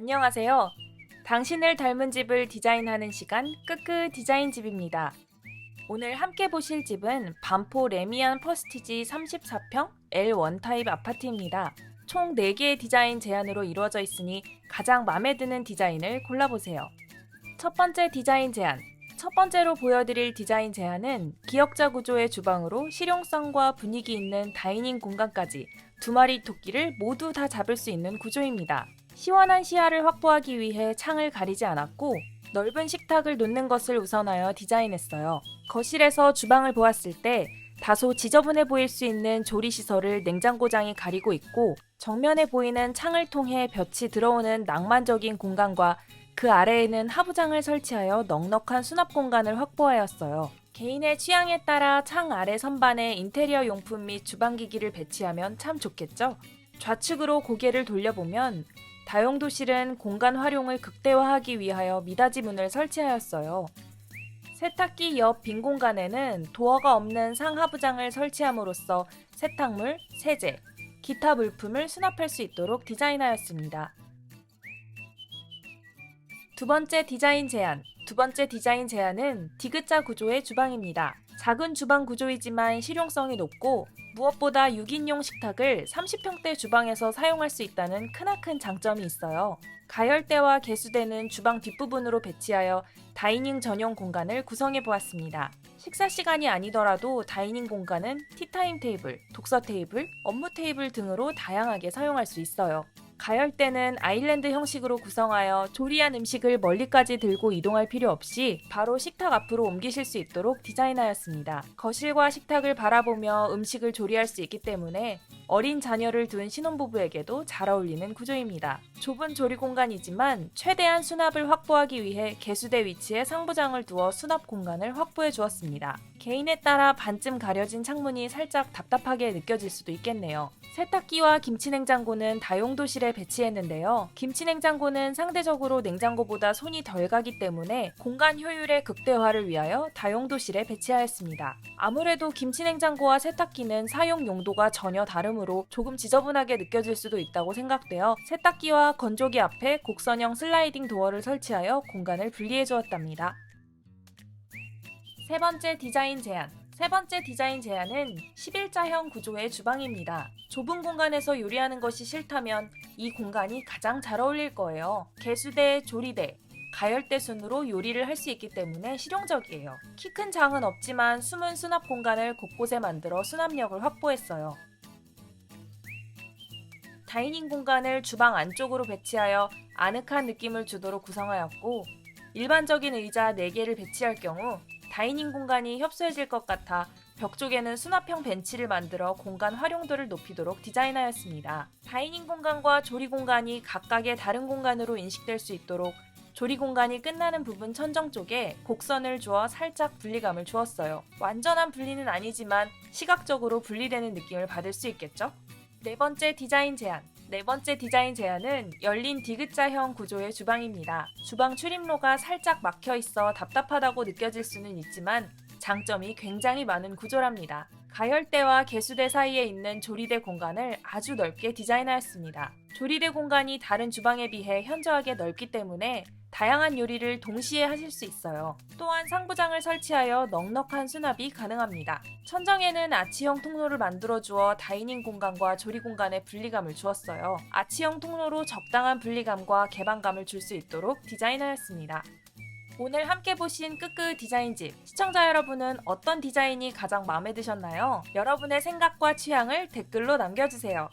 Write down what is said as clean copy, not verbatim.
안녕하세요. 당신을 닮은 집을 디자인하는 시간 끄끄 디자인집입니다. 오늘 함께 보실 집은 반포 레미안 퍼스티지 34평 L1 타입 아파트입니다. 총 4개의 디자인 제안으로 이루어져 있으니 가장 마음에 드는 디자인을 골라보세요. 첫 번째 디자인 제안. 첫 번째로 보여드릴 디자인 제안은 기역자 구조의 주방으로 실용성과 분위기 있는 다이닝 공간까지 2마리 토끼를 모두 다 잡을 수 있는 구조입니다. 시원한 시야를 확보하기 위해 창을 가리지 않았고 넓은 식탁을 놓는 것을 우선하여 디자인했어요. 거실에서 주방을 보았을 때 다소 지저분해 보일 수 있는 조리시설을 냉장고장이 가리고 있고 정면에 보이는 창을 통해 볕이 들어오는 낭만적인 공간과 그 아래에는 하부장을 설치하여 넉넉한 수납 공간을 확보하였어요. 개인의 취향에 따라 창 아래 선반에 인테리어 용품 및 주방기기를 배치하면 참 좋겠죠? 좌측으로 고개를 돌려보면 다용도실은 공간 활용을 극대화하기 위하여 미닫이 문을 설치하였어요. 세탁기 옆 빈 공간에는 도어가 없는 상하부장을 설치함으로써 세탁물, 세제, 기타 물품을 수납할 수 있도록 디자인하였습니다. 두 번째 디자인 제안은 디귿자 구조의 주방입니다. 작은 주방 구조이지만 실용성이 높고 무엇보다 6인용 식탁을 30평대 주방에서 사용할 수 있다는 크나큰 장점이 있어요. 가열대와 개수대는 주방 뒷부분으로 배치하여 다이닝 전용 공간을 구성해 보았습니다. 식사 시간이 아니더라도 다이닝 공간은 티타임 테이블, 독서 테이블, 업무 테이블 등으로 다양하게 사용할 수 있어요. 가열대는 아일랜드 형식으로 구성하여 조리한 음식을 멀리까지 들고 이동할 필요 없이 바로 식탁 앞으로 옮기실 수 있도록 디자인하였습니다. 거실과 식탁을 바라보며 음식을 조리할 수 있기 때문에 어린 자녀를 둔 신혼부부에게도 잘 어울리는 구조입니다. 좁은 조리 공간이지만 최대한 수납을 확보하기 위해 개수대 위치에 상부장을 두어 수납 공간을 확보해 주었습니다. 개인에 따라 반쯤 가려진 창문이 살짝 답답하게 느껴질 수도 있겠네요. 세탁기와 김치냉장고는 다용도실에 배치했는데요. 김치냉장고는 상대적으로 냉장고보다 손이 덜 가기 때문에 공간 효율의 극대화를 위하여 다용도실에 배치하였습니다. 아무래도 김치냉장고와 세탁기는 사용 용도가 전혀 다르므로 조금 지저분하게 느껴질 수도 있다고 생각되어 세탁기와 건조기 앞에 곡선형 슬라이딩 도어를 설치하여 공간을 분리해 주었답니다. 세 번째 디자인 제안은 11자형 구조의 주방입니다. 좁은 공간에서 요리하는 것이 싫다면 이 공간이 가장 잘 어울릴 거예요. 개수대, 조리대, 가열대 순으로 요리를 할 수 있기 때문에 실용적이에요. 키 큰 장은 없지만 숨은 수납 공간을 곳곳에 만들어 수납력을 확보했어요. 다이닝 공간을 주방 안쪽으로 배치하여 아늑한 느낌을 주도록 구성하였고 일반적인 의자 4개를 배치할 경우 다이닝 공간이 협소해질 것 같아 벽 쪽에는 수납형 벤치를 만들어 공간 활용도를 높이도록 디자인하였습니다. 다이닝 공간과 조리 공간이 각각의 다른 공간으로 인식될 수 있도록 조리 공간이 끝나는 부분 천정 쪽에 곡선을 주어 살짝 분리감을 주었어요. 완전한 분리는 아니지만 시각적으로 분리되는 느낌을 받을 수 있겠죠? 네 번째 디자인 제안은 열린 디귿자형 구조의 주방입니다. 주방 출입로가 살짝 막혀 있어 답답하다고 느껴질 수는 있지만 장점이 굉장히 많은 구조랍니다. 가열대와 개수대 사이에 있는 조리대 공간을 아주 넓게 디자인하였습니다. 조리대 공간이 다른 주방에 비해 현저하게 넓기 때문에 다양한 요리를 동시에 하실 수 있어요. 또한 상부장을 설치하여 넉넉한 수납이 가능합니다. 천정에는 아치형 통로를 만들어 주어 다이닝 공간과 조리 공간에 분리감을 주었어요. 아치형 통로로 적당한 분리감과 개방감을 줄 수 있도록 디자인하였습니다. 오늘 함께 보신 끄끄 디자인집, 시청자 여러분은 어떤 디자인이 가장 마음에 드셨나요? 여러분의 생각과 취향을 댓글로 남겨주세요.